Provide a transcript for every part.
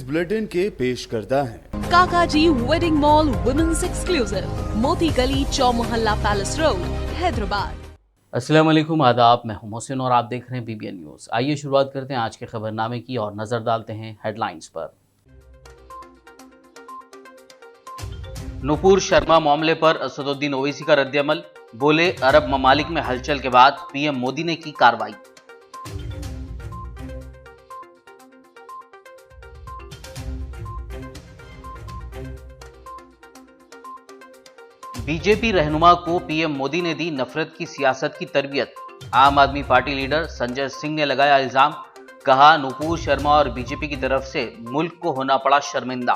News bulletin के पेश करता है। काकाजी वेडिंग मॉल वुमेन्स एक्सक्लूसिव, मोती गली, चौमुहल्ला पैलेस रोड, हैदराबाद। अस्सलाम वालेकुम, आदाब। मैं हूं मोहसिन और आप देख रहे हैं BBN न्यूज़। आइए शुरुआत करते हैं आज के खबरनामे की और नजर डालते हैं हेडलाइंस पर। नुपुर शर्मा मामले पर असदुद्दीन ओवैसी का रद्दअमल, बोले अरब ममालिक में हलचल के बाद PM मोदी ने की कार्रवाई। बीजेपी रहनुमा को PM मोदी ने दी नफरत की सियासत की तरबियत। आम आदमी पार्टी लीडर संजय सिंह ने लगाया इल्जाम, कहा नुपुर शर्मा और बीजेपी की तरफ से मुल्क को होना पड़ा शर्मिंदा।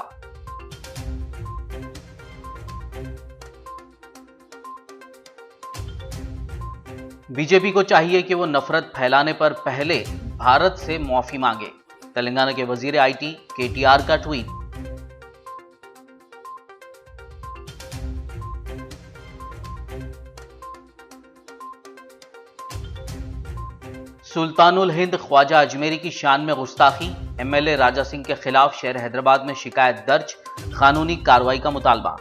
बीजेपी को चाहिए कि वो नफरत फैलाने पर पहले भारत से माफी मांगे। तेलंगाना के वजीर IT KTR का ट्वीट। सुल्तानुल हिंद ख्वाजा अजमेरी की शान में गुस्ताखी, MLA राजा सिंह के खिलाफ शहर हैदराबाद में शिकायत दर्ज, कानूनी कार्रवाई का मुतालबा।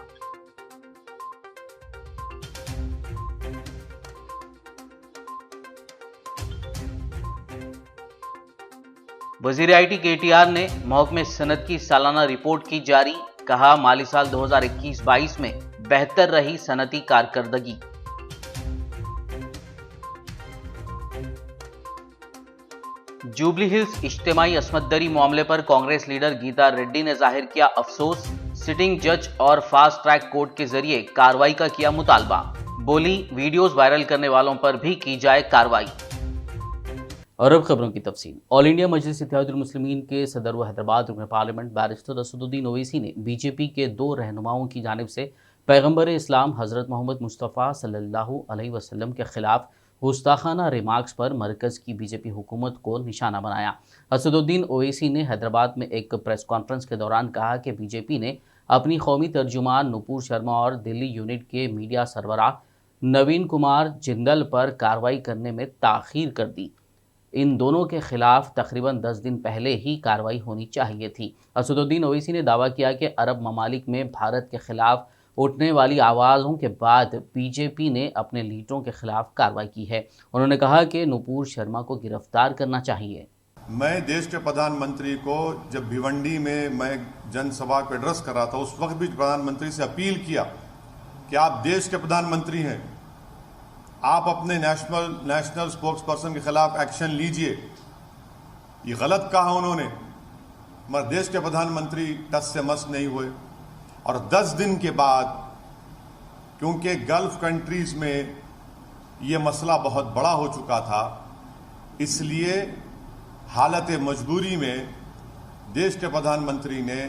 वजीर IT KTR ने महकमे सनत की सालाना रिपोर्ट की जारी, कहा माली साल 2021-22 में बेहतर रही सनती कारकर्दगी। जुबली हिल्स इज्तिमाई अस्मत दरी मामले पर कांग्रेस लीडर गीता रेड्डी ने जाहिर किया अफसोस, सिटिंग जज और फास्ट ट्रैक कोर्ट के जरिए कार्रवाई का किया मुतालबा। बोली वीडियोस वायरल करने वालों पर भी की जाए कार्रवाई। और अब खबरों की तफसील। ऑल इंडिया मजलिस इत्तेहादुल मुस्लिमीन के सदर व हैदराबाद रुकन पार्लियामेंट बैरिस्टर असदुद्दीन ओवैसी ने बीजेपी के 2 रहनुमाओं की जानिब से पैगंबर इस्लाम हज़रत मोहम्मद मुस्तफ़ा सल्लल्लाहु अलैहि वसल्लम के खिलाफ गुस्ताखाना रिमार्क्स पर मरकज़ की बीजेपी हुकूमत को निशाना बनाया। असदुद्दीन ओवैसी ने हैदराबाद में एक प्रेस कॉन्फ्रेंस के दौरान कहा कि बीजेपी ने अपनी कौमी तर्जुमान नुपुर शर्मा और दिल्ली यूनिट के मीडिया सरबराह नवीन कुमार जिंदल पर कार्रवाई करने में ताख़ीर कर दी। इन दोनों के खिलाफ तकरीबन 10 दिन पहले ही कार्रवाई होनी चाहिए थी। असदुद्दीन ओवैसी ने दावा किया कि अरब ममालिक में भारत के खिलाफ उठने वाली आवाज़ों के बाद बीजेपी ने अपने लीडरों के खिलाफ कार्रवाई की है। उन्होंने कहा कि नुपुर शर्मा को गिरफ्तार करना चाहिए। मैं देश के प्रधानमंत्री को जब भिवंडी में मैं जनसभा को एड्रेस कर रहा था, उस वक्त भी प्रधानमंत्री से अपील किया कि आप देश के प्रधानमंत्री हैं, आप अपने नेशनल स्पोक्स पर्सन के खिलाफ एक्शन लीजिए। ये गलत कहा उन्होंने, मगर देश के प्रधानमंत्री टस से मस नहीं हुए। और 10 दिन के बाद, क्योंकि गल्फ कंट्रीज में ये मसला बहुत बड़ा हो चुका था, इसलिए हालत मजबूरी में देश के प्रधानमंत्री ने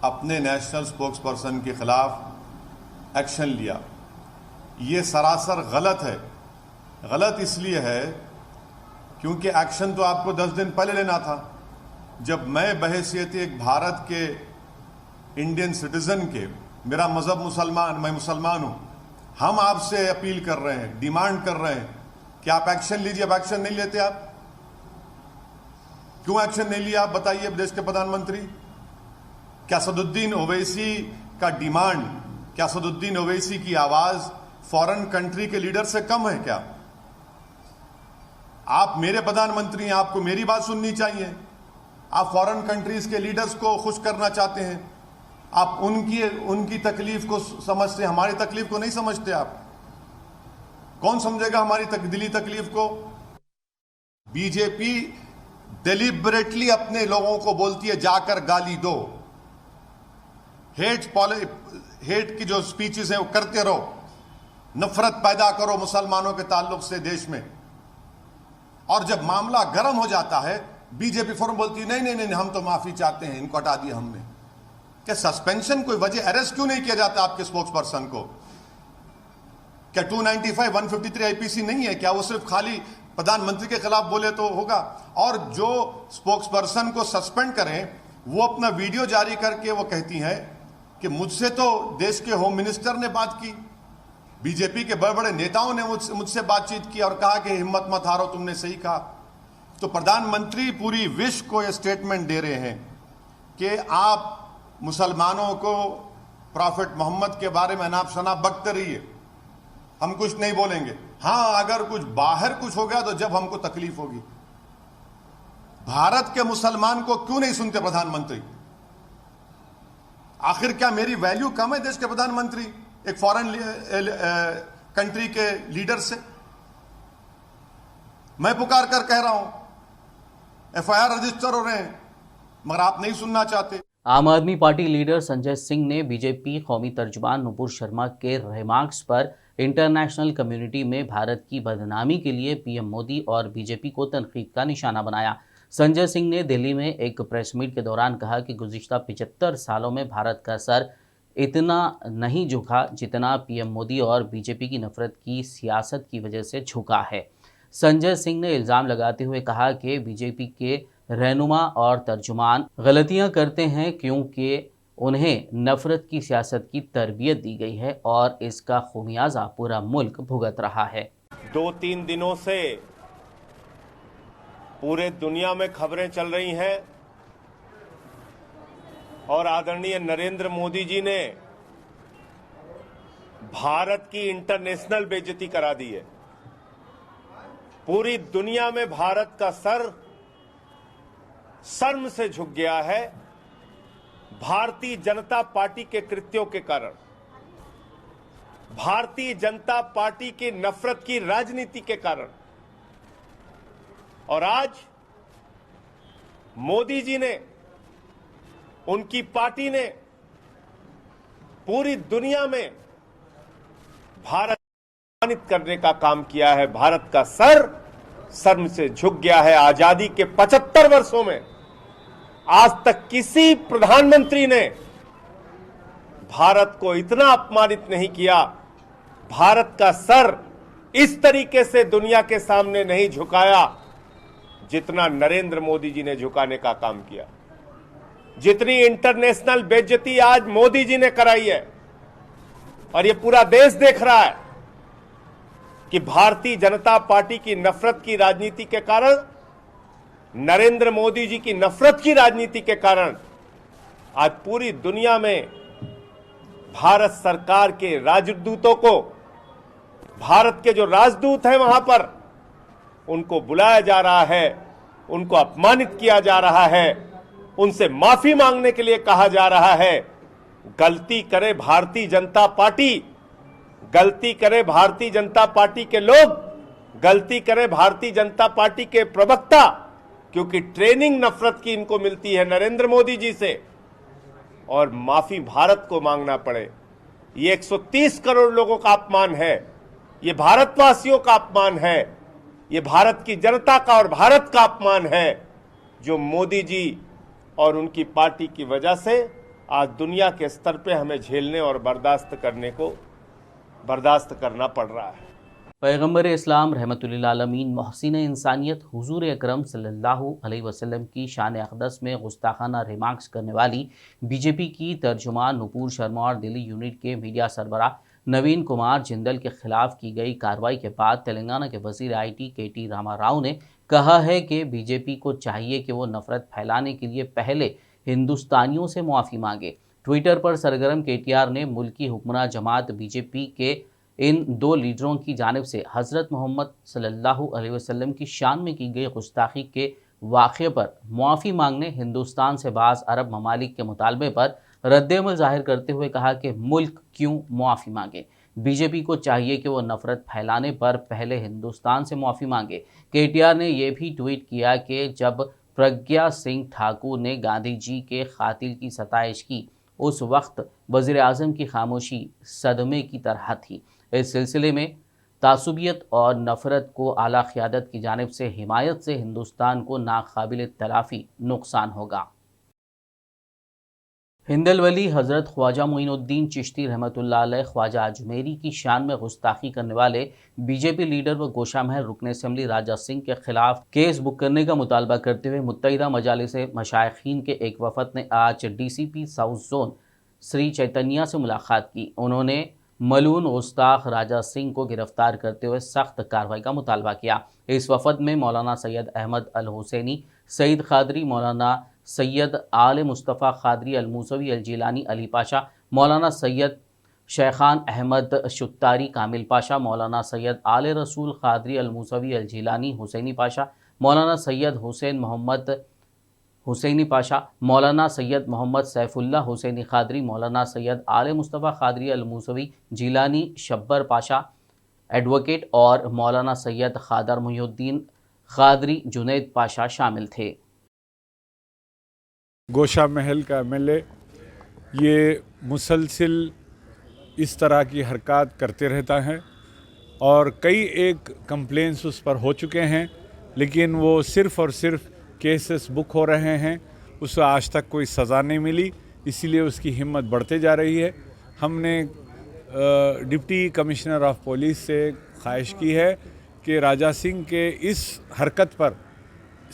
अपने नेशनल स्पोक्स पर्सन के खिलाफ एक्शन लिया। ये सरासर गलत है। गलत इसलिए है क्योंकि एक्शन तो आपको 10 दिन पहले लेना था। जब मैं बहैसियत एक भारत के इंडियन सिटीजन के, मेरा मजहब मुसलमान, मैं मुसलमान हूं, हम आपसे अपील कर रहे हैं, डिमांड कर रहे हैं कि आप एक्शन लीजिए। अब एक्शन नहीं लेते आप, क्यों एक्शन नहीं लिया आप बताइए देश के प्रधानमंत्री। क्या असदुद्दीन ओवैसी का डिमांड, क्या असदुद्दीन ओवैसी की आवाज फॉरेन कंट्री के लीडर से कम है क्या? आप मेरे प्रधानमंत्री हैं, आपको मेरी बात सुननी चाहिए। आप फॉरेन कंट्रीज के लीडर्स को खुश करना चाहते हैं, आप उनकी तकलीफ को समझते हैं, हमारी तकलीफ को नहीं समझते। आप कौन समझेगा हमारी दिली तकलीफ को? बीजेपी डेलिबरेटली अपने लोगों को बोलती है जाकर गाली दो, हेट की जो स्पीचेस हैं वो करते रहो, नफरत पैदा करो मुसलमानों के ताल्लुक से देश में। और जब मामला गर्म हो जाता है, बीजेपी फौरन बोलती है नहीं नहीं नहीं, हम तो माफी चाहते हैं, इनको हटा दिया हमने। क्या सस्पेंशन कोई वजह, अरेस्ट क्यों नहीं किया जाता आपके स्पोक्स पर्सन को? क्या 295, 153 IPC नहीं है क्या? वो सिर्फ खाली प्रधानमंत्री के खिलाफ बोले तो होगा? और जो स्पोक्स पर्सन को सस्पेंड करें, वो अपना वीडियो जारी करके वो कहती हैं कि मुझसे तो देश के होम मिनिस्टर ने बात की, बीजेपी के बड़े बड़े नेताओं ने मुझसे बातचीत की और कहा कि हिम्मत मत हारो, तुमने सही कहा। तो प्रधानमंत्री पूरी विश्व को यह स्टेटमेंट दे रहे हैं कि आप मुसलमानों को प्रॉफिट मोहम्मद के बारे में अनाप शनाप बकते रहिए, हम कुछ नहीं बोलेंगे। हां, अगर कुछ बाहर कुछ हो गया तो जब हमको तकलीफ होगी। भारत के मुसलमान को क्यों नहीं सुनते प्रधानमंत्री? आखिर क्या मेरी वैल्यू कम है देश के प्रधानमंत्री एक फॉरेन कंट्री के लीडर से? मैं पुकार कर कह रहा हूं, एफआईआर रजिस्टर हो रहे हैं, मगर आप नहीं सुनना चाहते। आम आदमी पार्टी लीडर संजय सिंह ने बीजेपी कौमी तर्जुमान नुपुर शर्मा के रिमार्क्स पर इंटरनेशनल कम्युनिटी में भारत की बदनामी के लिए पीएम मोदी और बीजेपी को तनकीद का निशाना बनाया। संजय सिंह ने दिल्ली में एक प्रेस मीट के दौरान कहा कि गुज़िश्ता 75 सालों में भारत का सर इतना नहीं झुका जितना पीएम मोदी और बीजेपी की नफरत की सियासत की वजह से झुका है। संजय सिंह ने इल्ज़ाम लगाते हुए कहा कि बीजेपी के रहनुमा और तर्जुमान गलतियां करते हैं क्योंकि उन्हें नफरत की सियासत की तरबियत दी गई है और इसका खुमियाजा पूरा मुल्क भुगत रहा है। 2-3 दिनों से पूरे दुनिया में खबरें चल रही हैं और आदरणीय नरेंद्र मोदी जी ने भारत की इंटरनेशनल बेइज्जती करा दी है। पूरी दुनिया में भारत का सर शर्म से झुक गया है भारतीय जनता पार्टी के कृत्यों के कारण, भारतीय जनता पार्टी की नफरत की राजनीति के कारण। और आज मोदी जी ने, उनकी पार्टी ने पूरी दुनिया में भारत को अपमानित करने का काम किया है। भारत का सर शर्म से झुक गया है। आजादी के 75 वर्षों में आज तक किसी प्रधानमंत्री ने भारत को इतना अपमानित नहीं किया। भारत का सर इस तरीके से दुनिया के सामने नहीं झुकाया जितना नरेंद्र मोदी जी ने झुकाने का काम किया। जितनी इंटरनेशनल बेइज्जती आज मोदी जी ने कराई है और ये पूरा देश देख रहा है कि भारतीय जनता पार्टी की नफरत की राजनीति के कारण, नरेंद्र मोदी जी की नफरत की राजनीति के कारण आज पूरी दुनिया में भारत सरकार के राजदूतों को, भारत के जो राजदूत हैं वहां पर, उनको बुलाया जा रहा है, उनको अपमानित किया जा रहा है, उनसे माफी मांगने के लिए कहा जा रहा है। गलती करे भारतीय जनता पार्टी, गलती करे भारतीय जनता पार्टी के लोग, गलती करे भारतीय जनता पार्टी के प्रवक्ता, क्योंकि ट्रेनिंग नफरत की इनको मिलती है नरेंद्र मोदी जी से, और माफी भारत को मांगना पड़े। ये 130 करोड़ लोगों का अपमान है, ये भारतवासियों का अपमान है, ये भारत की जनता का और भारत का अपमान है, जो मोदी जी और उनकी पार्टी की वजह से आज दुनिया के स्तर पे हमें झेलने और बर्दाश्त करना पड़ रहा है। पैगम्बर इस्लाम रहमतुल्लिल आलमीन मोहसिन इंसानियत हुजूर अकरम सल्लल्लाहु अलैहि वसल्लम की शान अक़दस में गुस्ताखाना रिमार्क्स करने वाली बीजेपी की तर्जुमान नुपुर शर्मा और दिल्ली यूनिट के मीडिया सरबराह नवीन कुमार जिंदल के खिलाफ की गई कार्रवाई के बाद तेलंगाना के वजीर IT KT रामाराव ने कहा है कि बीजेपी को चाहिए कि वो नफरत फैलाने के लिए पहले हिंदुस्तानियों से मुआफ़ी मांगे। ट्विटर पर सरगर्म KTR ने मुल्की हुक्मरान जमात बीजेपी के इन दो लीडरों की जानिब से हज़रत मोहम्मद सल्लल्लाहु अलैहि वसल्लम की शान में की गई गुस्ताखी के वाक़े पर मुआफ़ी मांगने हिंदुस्तान से बाज़ अरब ममालिक के मुतालबे पर रद्द-ए-अमल ज़ाहिर करते हुए कहा कि मुल्क क्यों मुआफ़ी मांगे। बीजेपी को चाहिए कि वो नफ़रत फैलाने पर पहले हिंदुस्तान से मुआफ़ी मांगे। KTR ने यह भी ट्वीट किया कि जब प्रज्ञा सिंह ठाकुर ने गांधी जी के कातिल की सताइश की, उस वक्त वज़ीर आज़म की खामोशी सदमे की तरह थी। इस सिलसिले में तासुबियत और नफ़रत को आला क़यादत की जानिब से हिमायत से हिंदुस्तान को नाकाबिल तलाफ़ी नुकसान होगा। हिंदल वली हज़रत ख्वाजा मोइनुद्दीन चिश्ती रहमतुल्लाह अलैह ख्वाजा अजमेरी की शान में गुस्ताखी करने वाले बीजेपी लीडर व गोशामहर रुकन असम्बली राजा सिंह के खिलाफ केस बुक करने का मुतालबा करते हुए मुत्तहिदा मजालिस मशाइखीन के एक वफद ने आज DCP south zone Shri Chaitanya से मुलाकात की। उन्होंने मलून गुस्ताख राजा सिंह को गिरफ्तार करते हुए सख्त कार्रवाई का मुतालबा किया। इस वफद में मौलाना सैयद अहमद अल हुसैनी, सईद खादरी, मौलाना सैयद आले मुस्तफ़ा खादरी अल मूसवी अल जिलानी अली पाशा, मौलाना सैयद शेखान अहमद शुत्तारी कामिल पाशा, मौलाना सैयद आले रसूल खादरी अल मूसवी अल जिलानी हुसैनी पाशा, मौलाना सैयद हुसैन मोहम्मद हुसैनी पाशा, मौलाना सैयद मोहम्मद सैफुल्लाह हुसैनी खादरी, मौलाना सैयद आले मुस्तफ़ा खादरी अल मूसवी जिलानी शब्बर पाशा एडवोकेट और मौलाना सैयद खादर मुहिउद्दीन खादरी जुनैद पाशा शामिल थे। गोशा महल का एमएलए ये मुसलसिल इस तरह की हरकत करते रहता है और कई एक कंप्लेंट्स उस पर हो चुके हैं, लेकिन वो सिर्फ़ और सिर्फ केसेस बुक हो रहे हैं, उसे आज तक कोई सज़ा नहीं मिली, इसीलिए उसकी हिम्मत बढ़ते जा रही है। हमने डिप्टी कमिश्नर ऑफ पुलिस से ख्वाहिश की है कि राजा सिंह के इस हरकत पर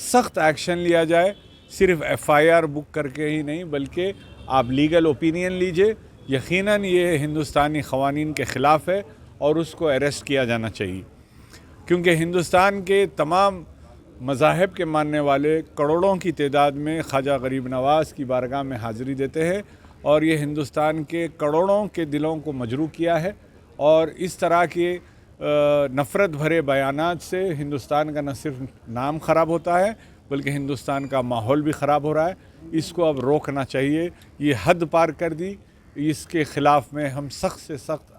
सख्त एक्शन लिया जाए। सिर्फ एफआईआर बुक करके ही नहीं, बल्कि आप लीगल ओपिनियन लीजिए। यकीनन ये हिंदुस्तानी क़वानीन के ख़िलाफ़ है और उसको अरेस्ट किया जाना चाहिए, क्योंकि हिंदुस्तान के तमाम मज़ाहब के मानने वाले करोड़ों की तादाद में ख्वाजा गरीब नवाज़ की बारगाह में हाज़िरी देते हैं और ये हिंदुस्तान के करोड़ों के दिलों को मजरूह किया है। और इस तरह के नफ़रत भरे बयानात से हिंदुस्तान का न सिर्फ नाम ख़राब होता है, बल्कि हिंदुस्तान का माहौल भी ख़राब हो रहा है। इसको अब रोकना चाहिए, ये हद पार कर दी, इसके ख़िलाफ़ में हम सख्त से सख्त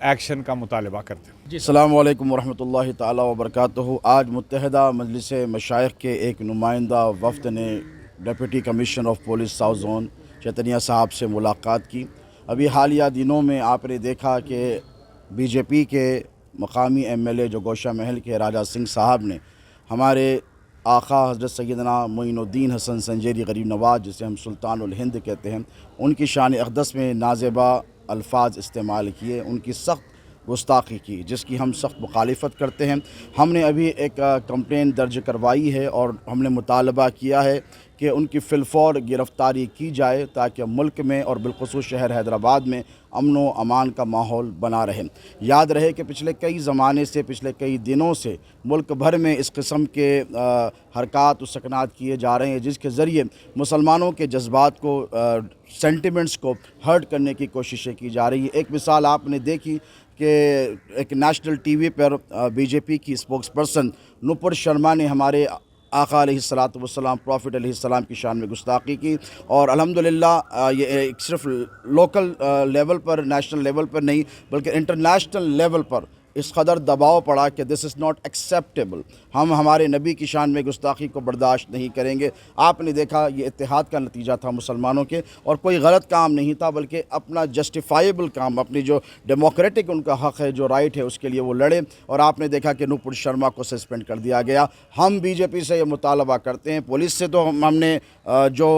एक्शन का मुतालबा करते हैं। अस्सलामु अलैकुम वरहमतुल्लाहि ताला वबरकातुहू। आज मुत्तहिदा मजलिस मशाइख के एक नुमाइंदा वफ़द ने deputy commissioner of police south zone Chaitanya साहब से मुलाकात की। अभी हालिया दिनों में आपने देखा कि बीजेपी के मकामी एमएलए जो गोशा महल के राजा सिंह साहब ने हमारे आका हज़रत सैयदना मोइनुद्दीन हसन संजेरी गरीब नवाज़, जिसे हम सुल्तानुल हिंद कहते हैं, उनकी शान अक़दस में नाज़ेबा अल्फाज इस्तेमाल किए, उनकी सख्त गुस्ताखी की, जिसकी हम सख्त मुखालिफत करते हैं। हमने अभी एक कंप्लेंट दर्ज करवाई है और हमने मुतालबा किया है कि उनकी फ़िलफ़ौर गिरफ़्तारी की जाए, ताकि मुल्क में और बिलख़ुसूस शहर हैदराबाद में अमन व अमान का माहौल बना रहे। याद रहे कि पिछले कई ज़माने से, पिछले कई दिनों से मुल्क भर में इस किस्म के हरकत व सकनात किए जा रहे हैं, जिसके ज़रिए मुसलमानों के जज्बात को, सेंटिमेंट्स को हर्ट करने की कोशिशें की जा रही है। एक मिसाल आपने देखी कि एक नेशनल टीवी पर बीजेपी की स्पोक्स पर्सन नुपुर शर्मा ने हमारे आका अलैहिस्सलातु वस्सलाम, प्रॉफिट अलैहिस्सलाम की शान में गुस्ताखी की। और अल्हम्दुलिल्लाह ये सिर्फ लोकल लेवल पर, नेशनल लेवल पर नहीं, बल्कि इंटरनेशनल लेवल पर इस कदर दबाव पड़ा कि दिस इज़ नॉट एक्सेप्टेबल। हम हमारे नबी की शान में गुस्ताखी को बर्दाश्त नहीं करेंगे। आपने देखा ये इत्तेहाद का नतीजा था मुसलमानों के, और कोई गलत काम नहीं था, बल्कि अपना जस्टिफाइबल काम, अपनी जो डेमोक्रेटिक उनका हक़ है, जो राइट है, उसके लिए वो लड़े। और आपने देखा कि नुपुर शर्मा को सस्पेंड कर दिया गया। हम बीजेपी से ये मुतालबा करते हैं, पुलिस से तो हमने जो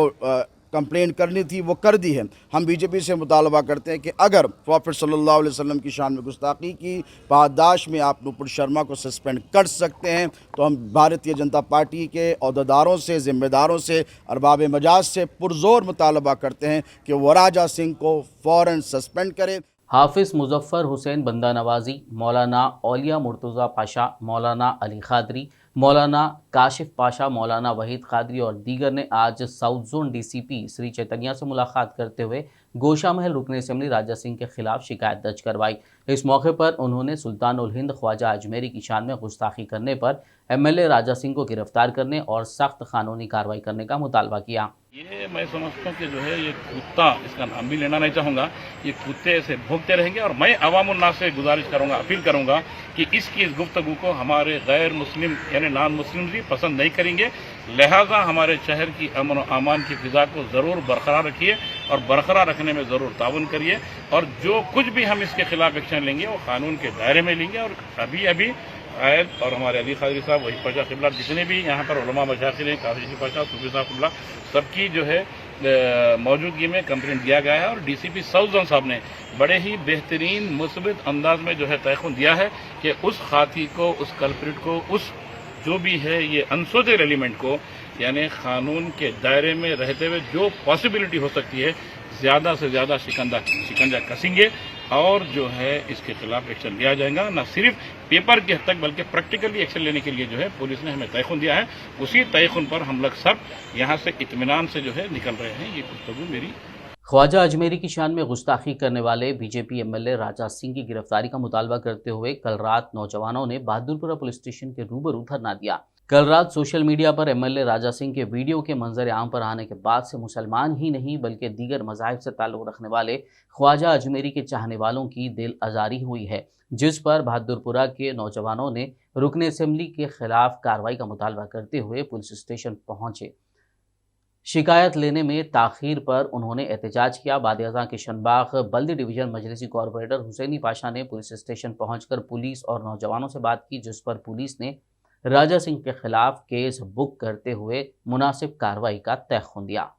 कंप्लेंट करनी थी वो कर दी है। हम बीजेपी से मुतालबा करते हैं कि अगर प्रॉफिट सल्लल्लाहु अलैहि वसल्लम की शान में गुस्ताखी की पादाश में आप नुपुर शर्मा को सस्पेंड कर सकते हैं, तो हम भारतीय जनता पार्टी के अहदेदारों से, ज़िम्मेदारों से, अरबाब मजाज से पुरज़ोर मुतालबा करते हैं कि वो राजा सिंह को फ़ौरन सस्पेंड करें। हाफिज़ मुज़फ़्फ़र हुसैन बंदा नवाज़ी, मौलाना औलिया मुर्तज़ा पाशा, मौलाना अली खादरी, मौलाना काशिफ पाशा, मौलाना वहीद खादरी और दीगर ने आज south zone DCP Shri Chaitanya से मुलाकात करते हुए गोशा महल रुकन असेंबली राजा सिंह के खिलाफ शिकायत दर्ज करवाई। इस मौके पर उन्होंने सुल्तानुल हिंद ख्वाजा अजमेरी की शान में गुस्ताखी करने पर एमएलए राजा सिंह को गिरफ्तार करने और सख्त कानूनी कार्रवाई करने का मुतालबा किया। ये मैं समझता हूँ कि जो है ये कुत्ता, इसका नाम भी लेना नहीं चाहूँगा, ये कुत्ते ऐसे भौंकते रहेंगे। और मैं अवामुल नास से गुजारिश करूँगा, अपील करूँगा कि इसकी इस गुफ्तगू को हमारे गैर मुस्लिम यानी नॉन मुस्लिम भी पसंद नहीं करेंगे। लिहाजा हमारे शहर की अमन और अमान की फिजा को ज़रूर बरकरार रखिए और बरकरार रखने में ज़रूर ताउन करिए। और जो कुछ भी हम इसके खिलाफ एक्शन लेंगे वो कानून के दायरे में लेंगे। और अभी आयत और हमारे अली खादरी साहब, वही पाशा क़िबला, जितने भी यहाँ पर उलमा मशाइख हैं, काशी पाशा, सूफी साहब, सबकी जो है मौजूदगी में कंप्लेंट दिया गया है। और डीसीपी साउथ जोन साहब ने बड़े ही बेहतरीन मुस्बित अंदाज में जो है तयख़ुन दिया है कि उस खाती को, उस कल्प्रिट को, उस जो भी है ये अनसोचेड एलिमेंट को, यानी कानून के दायरे में रहते हुए जो पॉसिबिलिटी हो सकती है, ज़्यादा से ज़्यादा शिकंजा कसेंगे और जो है इसके खिलाफ एक्शन लिया जाएगा। न सिर्फ पेपर की हद तक बल्कि प्रैक्टिकली एक्शन लेने के लिए जो है पुलिस ने हमें तयखुन दिया है। उसी तयखुन पर हम लोग सब यहाँ से इत्मीनान से जो है निकल रहे हैं। ये गुफ्तगू मेरी। ख्वाजा अजमेरी की शान में गुस्ताखी करने वाले बीजेपी एमएलए राजा सिंह की गिरफ्तारी का मुतालबा करते हुए कल रात नौजवानों ने बहादुरपुरा पुलिस स्टेशन के रूबरू धरना दिया। कल रात सोशल मीडिया पर एमएलए राजा सिंह के वीडियो के मंजर आम पर आने के बाद से मुसलमान ही नहीं बल्कि दीगर मज़ाहिब से ताल्लुक़ रखने वाले ख्वाजा अजमेरी के चाहने वालों की दिल आज़ारी हुई है, जिस पर बहादुरपुरा के नौजवानों ने रुकन असेंबली के खिलाफ कार्रवाई का मुतालबा करते हुए पुलिस स्टेशन पहुंचे। शिकायत लेने में ताखीर पर उन्होंने एहतजाज किया। बाद-ए-अज़ां किशनबाग बल्दी डिवीजन मजलिसी कॉरपोरेटर हुसैनी पाशा ने पुलिस स्टेशन पहुंचकर पुलिस और नौजवानों से बात की, जिस पर पुलिस ने राजा सिंह के खिलाफ केस बुक करते हुए मुनासिब कार्रवाई का तयखुन दिया।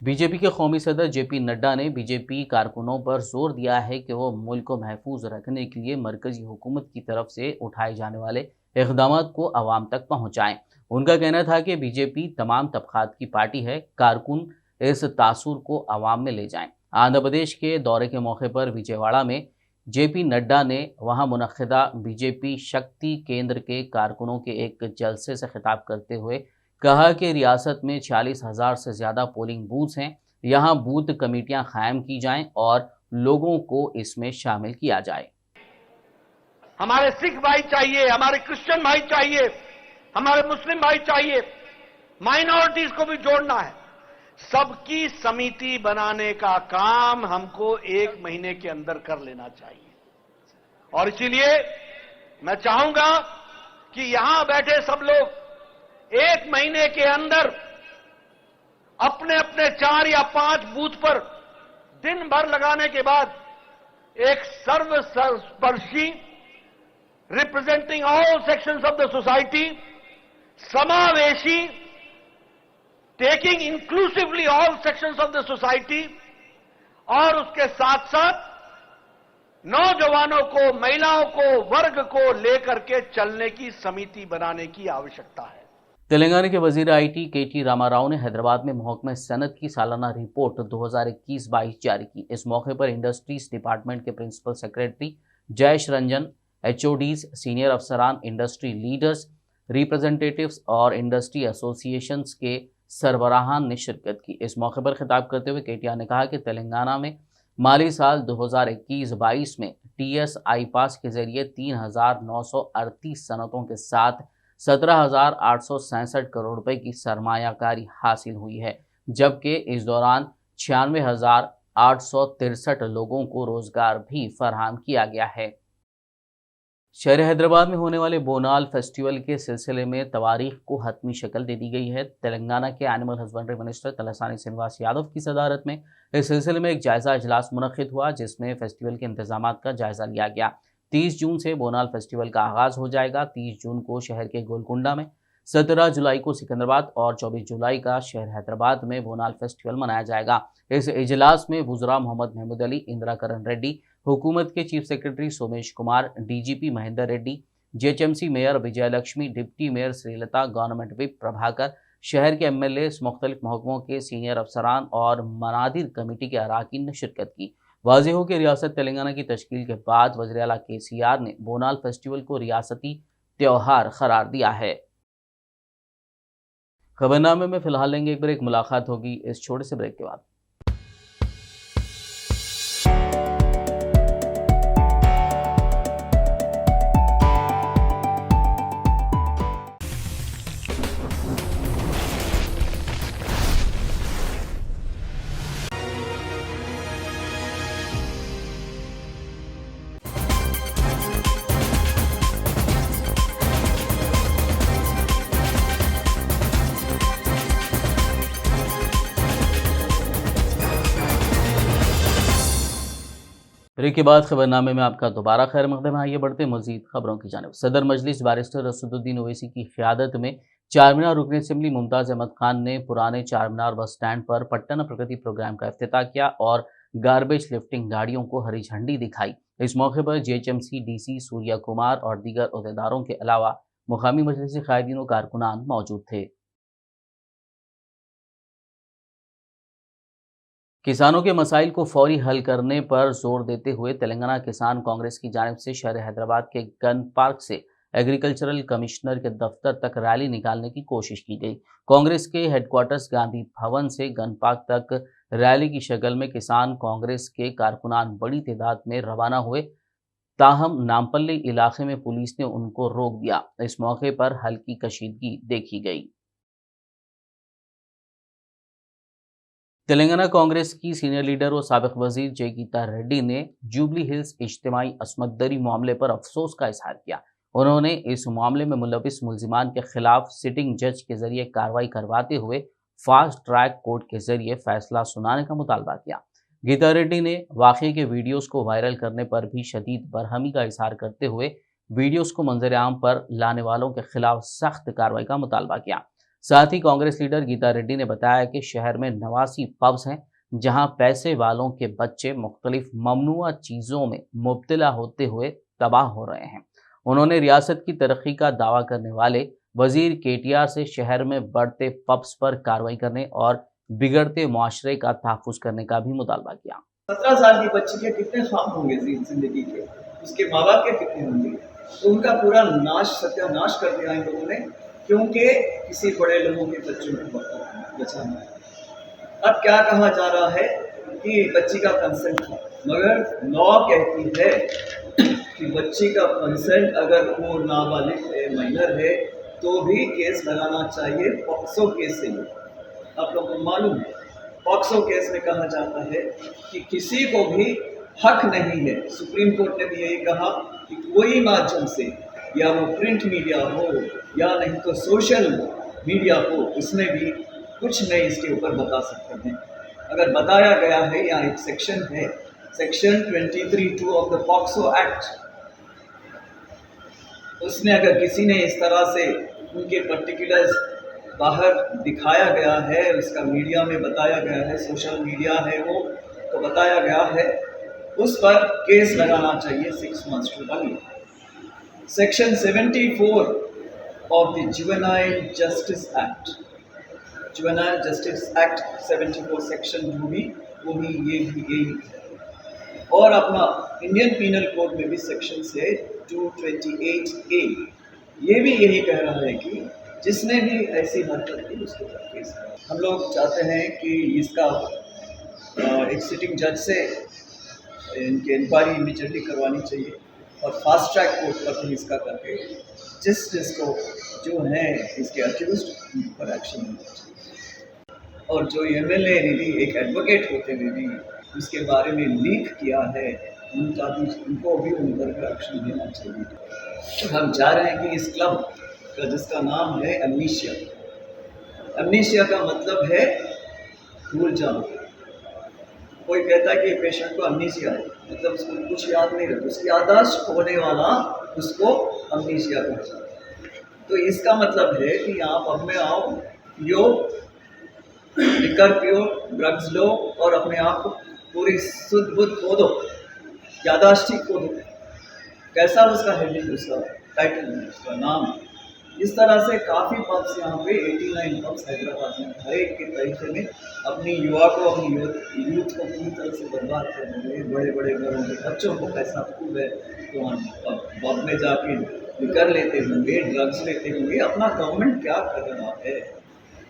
बीजेपी के कौमी सदर जेपी नड्डा ने बीजेपी कारकुनों पर जोर दिया है कि वो मुल्क को महफूज रखने के लिए मरकजी हुकूमत की तरफ से उठाए जाने वाले इक़दाम को आवाम तक पहुँचाएँ। उनका कहना था कि बीजेपी तमाम तबक़ात की पार्टी है, कारकुन इस तासुर को आवाम में ले जाएं। आंध्र प्रदेश के दौरे के मौके पर विजयवाड़ा में जेपी नड्डा ने वहां मुनक्किदा बीजेपी शक्ति केंद्र के कारकुनों के एक जलसे से खिताब करते हुए कहा कि रियासत में 40,000 से ज़्यादा पोलिंग बूथ्स हैं, यहां बूथ कमेटियां कायम की जाएं और लोगों को इसमें शामिल किया जाए। हमारे सिख भाई चाहिए, हमारे क्रिश्चियन भाई चाहिए, हमारे मुस्लिम भाई चाहिए, माइनॉरिटीज को भी जोड़ना है। सबकी समिति बनाने का काम हमको 1 महीने के अंदर कर लेना चाहिए और इसीलिए मैं चाहूंगा कि यहां बैठे सब लोग 1 महीने के अंदर अपने अपने 4 या 5 बूथ पर दिन भर लगाने के बाद एक सर्वस्पर्शी representing all sections of the society, समावेशी, taking inclusively all sections of the society और उसके साथ साथ नौजवानों को, महिलाओं को, वर्ग को लेकर के चलने की समिति बनाने की आवश्यकता है। तेलंगाना के वजीर आईटी केटी रामाराव ने हैदराबाद में महकमा सनत की सालाना रिपोर्ट 2021-22 जारी की। इस मौके पर इंडस्ट्रीज डिपार्टमेंट के principal secretary Jayesh Ranjan, HODs, senior अफसरान, इंडस्ट्री लीडर्स, रिप्रेजेंटेटिव्स और इंडस्ट्री एसोसिएशंस के सरबराहान ने शिरकत की। इस मौके पर खिताब करते हुए केटीआर ने कहा कि तेलंगाना में माली साल 2021-22 में टीएस आई-पास के जरिए 3,938 सनतों के साथ 17,867 करोड़ रुपए की सरमायाकारी हासिल हुई है, जबकि इस दौरान 96,863 लोगों को रोजगार भी फराहम किया गया है। शहर हैदराबाद में होने वाले बोनाल फेस्टिवल के सिलसिले में तवारीख को हतमी शक्ल दे दी गई है। तेलंगाना के animal husbandry minister Talasani Srinivas Yadav की सदारत में इस सिलसिले में एक जायजा इजलास मुनक्किद हुआ, जिसमें फेस्टिवल के इंतजामात का जायजा लिया गया। 30 जून से बोनाल फेस्टिवल का आगाज हो जाएगा। 30 जून को शहर के गोलकुंडा में, 17 जुलाई को सिकंदराबाद और 24 जुलाई का शहर हैदराबाद में बोनाल फेस्टिवल मनाया जाएगा। इस इजलास में वुज़रा मोहम्मद महमूद अली, इंदिरा करण रेड्डी, हुकूमत के chief secretary Somesh Kumar, DGP Mahendra Reddy, GHMC mayor Vijay Lakshmi, deputy mayor Srilata, government whip Prabhakar, शहर के एमएलए, मुख्तलिफ महकमों के सीनियर अफसरान और मनादिर कमेटी के अराकीन ने शिरकत की। वाज़ेह हो कि रियासत तेलंगाना की तश्कील के बाद वज़ीर आला केसीआर ने बोनाल फेस्टिवल को रियासती त्योहार करार दिया है। खबरनामे में फिलहाल लेंगे एक ब्रेक, मुलाकात होगी इस छोटे से ब्रेक के बाद। ब्रेक के बाद खबरनामे में आपका दोबारा खैर मकदम है। आइए बढ़ते मजीद खबरों की जानिब। सदर मजलिस बारिस्टर असदुद्दीन ओवैसी की क़यादत में चारमीनार रुकन असेंबली मुमताज़ अहमद खान ने पुराने चारमीनार बस स्टैंड पर पट्टन प्रगति प्रोग्राम का इफ्तिताह किया और गार्बेज लिफ्टिंग गाड़ियों को हरी झंडी दिखाई। इस मौके पर JHMC DC सूर्या कुमार और दीगर अहदेदारों के अलावा मुकामी मजलिस कायदीन और कारकुनान मौजूद थे। किसानों के मसाइल को फौरी हल करने पर जोर देते हुए तेलंगाना किसान कांग्रेस की जानिब से शहर हैदराबाद के गन पार्क से एग्रीकल्चरल कमिश्नर के दफ्तर तक रैली निकालने की कोशिश की गई। कांग्रेस के हेडक्वार्टर्स गांधी भवन से गन पार्क तक रैली की शक्ल में किसान कांग्रेस के कारकुनान बड़ी तादाद में रवाना हुए, ताहम नामपल्ली इलाके में पुलिस ने उनको रोक दिया। इस मौके पर हल्की कशीदगी देखी गई। तेलंगाना कांग्रेस की सीनियर लीडर और साबिक वजीर जे गीता रेड्डी ने जुबली हिल्स इज्तिमाई असमत दरी मामले पर अफसोस का इजहार किया। उन्होंने इस मामले में मुलविस मुल्जिमान के खिलाफ सिटिंग जज के जरिए कार्रवाई करवाते हुए फास्ट ट्रैक कोर्ट के जरिए फैसला सुनाने का मुतालबा किया। गीता रेड्डी ने वाक़े के वीडियोस को वायरल करने पर भी शदीद बरहमी का इजहार करते हुए वीडियोस को मंजर आम पर लाने वालों के खिलाफ सख्त कार्रवाई का मुतालबा किया। साथ ही कांग्रेस लीडर गीता रेड्डी ने बताया कि शहर में 89 पब्स हैं जहां पैसे वालों के बच्चे मुख्तलिफ ममनुआ चीज़ों में मुब्तला होते हुए तबाह हो रहे हैं। उन्होंने रियासत की तरक्की का दावा करने वाले वजीर KTR से शहर में बढ़ते पब्स पर कार्रवाई करने और बिगड़ते मुआशरे का तहफ़्फ़ुज़ करने का भी मुतालबा किया। 17 साल की बच्ची के कितने ख्वाब होंगे जिंदगी के, उसके माँ बाप के कितने होंगे, तो उनका पूरा सत्यानाश कर दिया इन लोगों ने, क्योंकि किसी बड़े लोगों के बच्चों को बचाना है। अब क्या कहा जा रहा है कि बच्ची का कंसेंट था, मगर लॉ कहती है कि बच्ची का कंसेंट अगर वो नाबालिग है, माइनर है, तो भी केस लगाना चाहिए पॉक्सो केस से। आप लोगों को मालूम है पॉक्सो केस में कहा जाता है कि किसी को भी हक नहीं है, सुप्रीम कोर्ट ने भी यही कहा कि कोई माध्यम से, या वो प्रिंट मीडिया हो या नहीं तो सोशल मीडिया हो, उसमें भी कुछ नहीं इसके ऊपर बता सकते हैं। अगर बताया गया है, या एक सेक्शन है, section 23(2) of the POCSO act, उसमें अगर किसी ने इस तरह से उनके पर्टिकुलर्स बाहर दिखाया गया है, उसका मीडिया में बताया गया है, सोशल मीडिया है वो, तो बताया गया है, उस पर केस लगाना चाहिए 6 months to 1 year। Section 74 of the juvenile justice act, juvenile justice act 74 section जो भी वो भी ये भी यही, और अपना इंडियन पीनल कोड में भी सेक्शन से 228A ये भी यही कह रहा है कि जिसने भी ऐसी हरकत की उसके ऊपर केस। हम लोग चाहते हैं कि इसका एक सिटिंग जज से इनकी इंक्वायरी इमीडिएटली करवानी चाहिए और फास्ट ट्रैक कोर्ट पर भी इसका करके जिसको जो है इसके अक्यूज्ड उन पर एक्शन होना चाहिए। और जो MLA ने भी एक एडवोकेट होते हुए भी इसके बारे में लीक किया है, उनको भी उन पर एक्शन लेना चाहिए। हम चाह रहे हैं कि इस क्लब का जिसका नाम है अमनीशिया, अमनीशिया का मतलब है भूल जाना। कोई कहता है कि पेशेंट को अमनीशिया है, मतलब उसको कुछ याद नहीं रहता, उसकी याददाश्त खोने वाला उसको अमनीशिया कहता है। तो इसका मतलब है कि आप अब में आओ, पियो, लिकर पियो, ड्रग्स लो और अपने आप को पूरी शुद्ध बुद्ध खो दो, याददाश्त ही खो दो। कैसा उसका हेडिंग, उसका टाइटल, उसका नाम। इस तरह से काफ़ी पब्स यहाँ पे 89 पब्स हैदराबाद में हर एक के तरीके में अपनी युवा को, अपनी यूथ को पूरी तरह से बर्बाद कर देंगे। बड़े बड़े घरों के बच्चों को पैसा खूब है तो हम पब में जाके लिकर लेते होंगे, ड्रग्स लेते होंगे। अपना गवर्नमेंट क्या कर रहा है?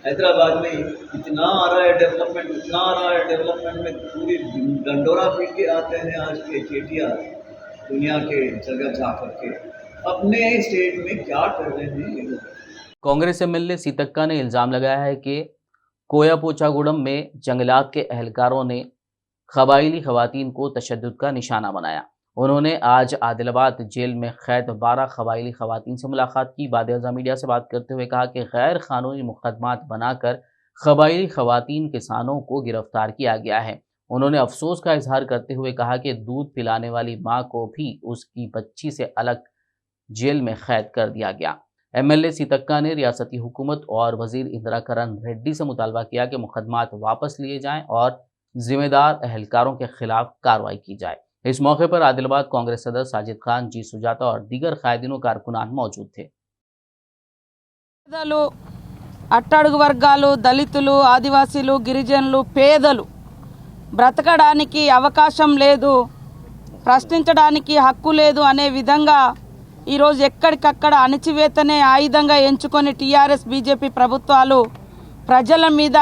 हैदराबाद में इतना आ रहा है डेवलपमेंट, इतना आ रहा है डेवलपमेंट में पूरी डंडोरा पीट के आते हैं आज के KTR दुनिया के जगह जा करके। अपने स्टेट में क्या कर रहे हैं ये लोग? कांग्रेस MLA सीतक्का ने इल्ज़ाम लगाया है कि कोयापोचागुडम में जंगलात के एहलकारों ने कबाइली खवातीन को तशद्दुद का निशाना बनाया। उन्होंने आज आदिलाबाद जेल में कैद 12 कबाइली खवातीन से मुलाकात की। बाद मीडिया से बात करते हुए कहा कि गैर कानूनी मुकदमात बनाकर कबाइली खवातीन किसानों को गिरफ्तार किया गया है। उन्होंने अफसोस का इजहार करते हुए कहा कि दूध पिलाने वाली मां को भी उसकी बच्ची से अलग जेल में कैद कर दिया गया। एमएलए सीतक्का ने रियासती हुकूमत और वजीर इंदिरा करण रेड्डी से मुतालबा किया कि मुकदमात वापस लिए जाएं और जिम्मेदार एहलकारों के खिलाफ कार्रवाई की जाए। इस मौके पर आदिलाबाद कांग्रेस सदर साजिद खान, जी सुजाता और दीगर कायदीन कारकुनान मौजूद थे। అట్టడుగు వర్గాలు, దళితులు, ఆదివాసీలు, గిరిజనులు, పేదలు బ్రతకడానికి అవకాశం లేదు, ప్రశ్నించడానికి హక్కు లేదు అనే విధంగా ఈరోజు ఎక్కడికక్కడ అణచివేతనే ఆయుధంగా ఎంచుకొని టీఆర్ఎస్ బీజేపీ ప్రభుత్వాలు ప్రజల మీద,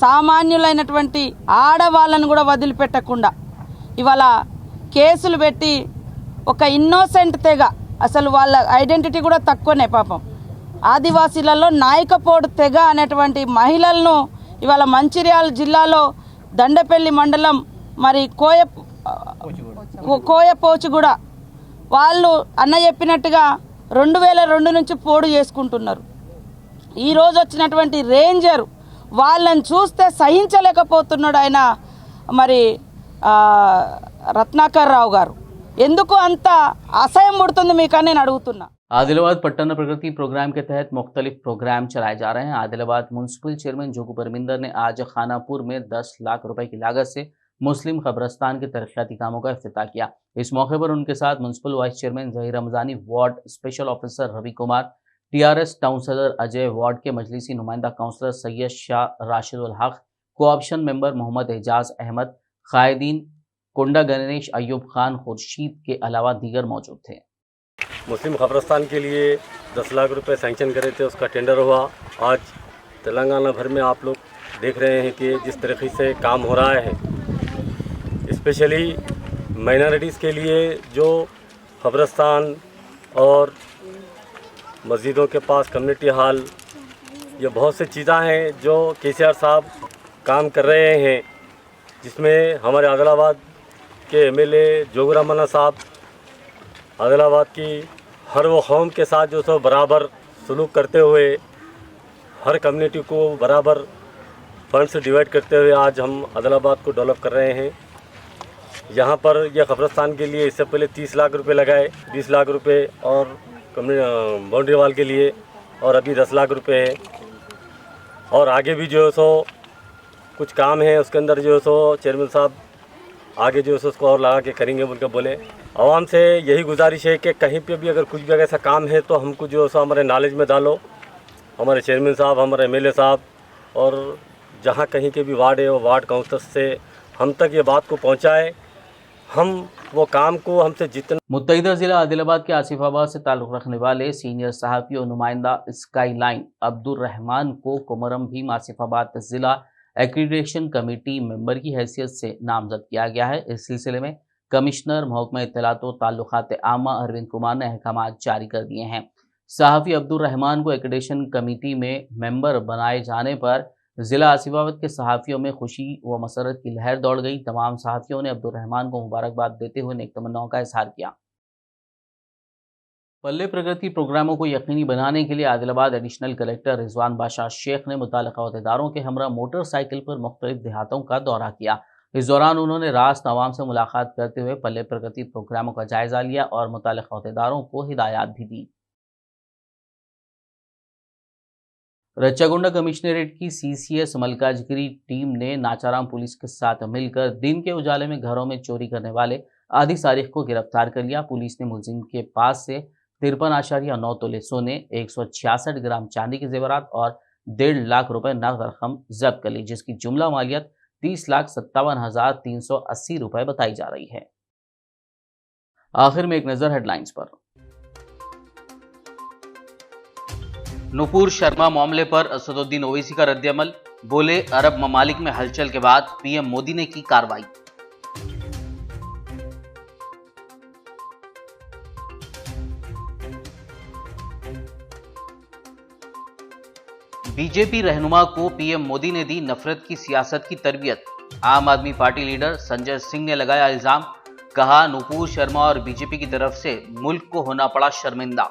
సామాన్యులైనటువంటి ఆడవాళ్ళను కూడా వదిలిపెట్టకుండా ఇవాళ కేసులు పెట్టి ఒక ఇన్నోసెంట్ తెగ, అసలు వాళ్ళ ఐడెంటిటీ కూడా తక్కువనే పాపం, ఆదివాసీలలో నాయకపోడు తెగ అనేటువంటి మహిళలను ఇవాళ మంచిర్యాల జిల్లాలో దండపల్లి మండలం మరి కోయపోచుగూడ వాళ్ళు అన్న చెప్పినట్టుగా 2002 నుంచి పోడు చేసుకుంటున్నారు. ఈరోజు వచ్చినటువంటి రేంజర్ వాళ్ళని చూస్తే సహించలేకపోతున్నాడు ఆయన మరి రత్నాకర్ రావు గారు. ఎందుకు అంత అసహ్యం పుడుతుంది మీకని నేను అడుగుతున్నా. आदिलाबाद पट्टन प्रगति प्रोग्राम के तहत मुख्तलिफ प्रोग्राम चलाए जा रहे हैं। आदिलाबाद म्यूनसिपल चेयरमैन जोगू परमिंदर ने आज खानापुर में 10 लाख रुपए की लागत से मुस्लिम कब्रस्तान के तरक्याती कामों का इफ्तिताह किया। इस मौके पर उनके साथ municipal vice chairman Zaheer Ramzani, ward special officer Ravi Kumar, TRS town सदर अजय, वार्ड के मजलिसी नुमाइंदा councillor Syed Shah Rashid ul Haq, co-option member Mohammad Ejaz Ahmed, कायदीन कोंडा गणेश, अयूब खान, खुर्शीद के अलावा दीगर मौजूद थे। मुस्लिम कब्रस्तान के लिए 10 लाख रुपए सैंक्शन करे थे, उसका टेंडर हुआ। आज तेलंगाना भर में आप लोग देख रहे हैं कि जिस तरीके से काम हो रहा है, स्पेशली माइनॉरिटीज़ के लिए जो कब्रस्तान और मस्जिदों के पास कम्युनिटी हॉल, ये बहुत से चीज़ें हैं जो केसीआर साहब काम कर रहे हैं, जिसमें हमारे आदिलाबाद के एमएलए जोगू रमन्ना साहब आदिलाबाद की हर वो कौम के साथ जो सो बराबर सलूक करते हुए हर कम्युनिटी को बराबर फंड से डिवाइड करते हुए आज हम आदिलाबाद को डेवलप कर रहे हैं। यहाँ पर यह कब्रस्तान के लिए इससे पहले 30 लाख रुपए लगाए, 20 लाख रुपए और बाउंड्री वाल के लिए, और अभी 10 लाख रुपए है। और आगे भी जो है सो कुछ काम है, उसके अंदर जो है सो चेयरमैन साहब आगे जो है उसको और लगा के करेंगे बोल के बोले। आवाम से यही गुजारिश है कि कहीं पे भी अगर कुछ भी ऐसा काम है तो हमको जो है हमारे नॉलेज में डालो, हमारे चेयरमैन साहब, हमारे एमएलए साहब, और जहाँ कहीं के भी वार्ड है वो वार्ड काउंसिलर से हम तक ये बात को पहुँचाए, हम वो काम को हमसे जितना। मुत्तहिदा जिला आदिलाबाद के आसिफाबाद से ताल्लुक़ रखने वाले सीनियर सहाफ़ी और नुमाइंदा स्काईलाइन अब्दुल रहमान को कोमरम भीम आसिफाबाद जिला एक्रीडेशन कमेटी मेंबर की हैसियत से नामजद किया गया है। इस सिलसिले में कमिश्नर महकमा इत्तलात व ताल्लुकात आमा अरविंद कुमार ने अहकाम जारी कर दिए हैं। सहाफ़ी अब्दुल रहमान को एक्रीडेशन कमेटी में मेंबर बनाए जाने पर जिला आसिफाबाद के सहाफ़ियों में खुशी व मसरत की लहर दौड़ गई। तमाम सहाफ़ियों ने अब्दुल रहमान को मुबारकबाद देते हुए नेक तमन्नाओं का इजहार किया। पल्ले प्रगति प्रोग्रामों को यकीनी बनाने के लिए आदिलाबाद एडिशनल कलेक्टर रिजवान बादशाह शेख ने मुताल्लिक़ा अहदेदारों के हमरा मोटरसाइकिल पर मुख्तलिफ देहातों का दौरा किया। इस दौरान उन्होंने रास्त अवाम से मुलाकात करते हुए पल्ले प्रगति प्रोग्रामों का जायजा लिया और मुताल्लिक़ा अहदेदारों को हिदायत भी दी। रच्चागुंडा कमिश्नरेट की सीसीएस मलकाजगिरी टीम ने नाचाराम पुलिस के साथ मिलकर दिन के उजाले में घरों में चोरी करने वाले आदि सारिक को गिरफ्तार कर लिया। पुलिस ने मुलजिम के पास से 53.9 तोले सोने, 166 ग्राम चांदी के जेवरात और 1.5 लाख रुपए नकद रकम जब्त कर ली, जिसकी जुमला मालियत 30,57,380 रुपए बताई जा रही है। आखिर में एक नजर हेडलाइंस पर। नुपुर शर्मा मामले पर असदुद्दीन ओवैसी का रद्दअमल, बोले अरब ममालिक में हलचल के बाद पीएम मोदी ने की कार्रवाई। बीजेपी रहनुमा को पीएम मोदी ने दी नफरत की सियासत की तरबियत। आम आदमी पार्टी लीडर संजय सिंह ने लगाया इल्जाम, कहा नुपुर शर्मा और बीजेपी की तरफ से मुल्क को होना पड़ा शर्मिंदा।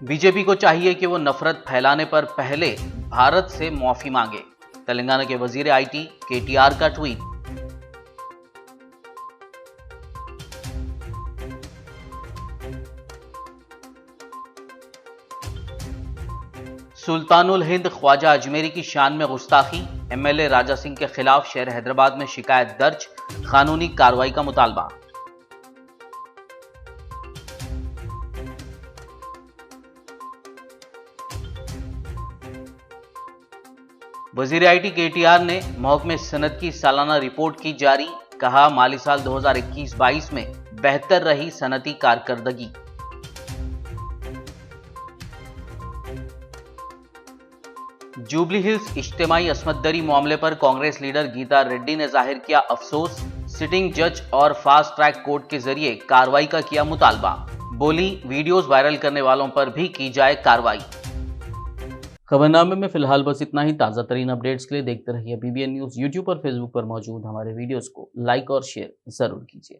बीजेपी को चाहिए कि वो नफरत फैलाने पर पहले भारत से माफी मांगे। तेलंगाना के वजीर आईटी केटीआर का ट्वीट। सुल्तानुल हिंद ख्वाजा अजमेरी की शान में गुस्ताखी, एमएलए राजा सिंह के खिलाफ शहर हैदराबाद में शिकायत दर्ज, कानूनी कार्रवाई का मुतालबा। वजीर आईटी केटीआर ने महकमे सनत की सालाना रिपोर्ट की जारी, कहा माली साल 2021-22 में बेहतर रही सनती कारकर्दगी। जुबली हिल्स इज्तिमाई अस्मत दरी मामले पर कांग्रेस लीडर गीता रेड्डी ने जाहिर किया अफसोस, सिटिंग जज और फास्ट ट्रैक कोर्ट के जरिए कार्रवाई का किया मुतालबा। बोली, वीडियोस वायरल करने वालों पर भी की जाए कार्रवाई। खबरनामे में फिलहाल बस इतना ही। ताज़ा तरीन अपडेट्स के लिए देखते रहिए BBN न्यूज़। यूट्यूब और फेसबुक पर मौजूद हमारे वीडियोस को लाइक और शेयर जरूर कीजिए।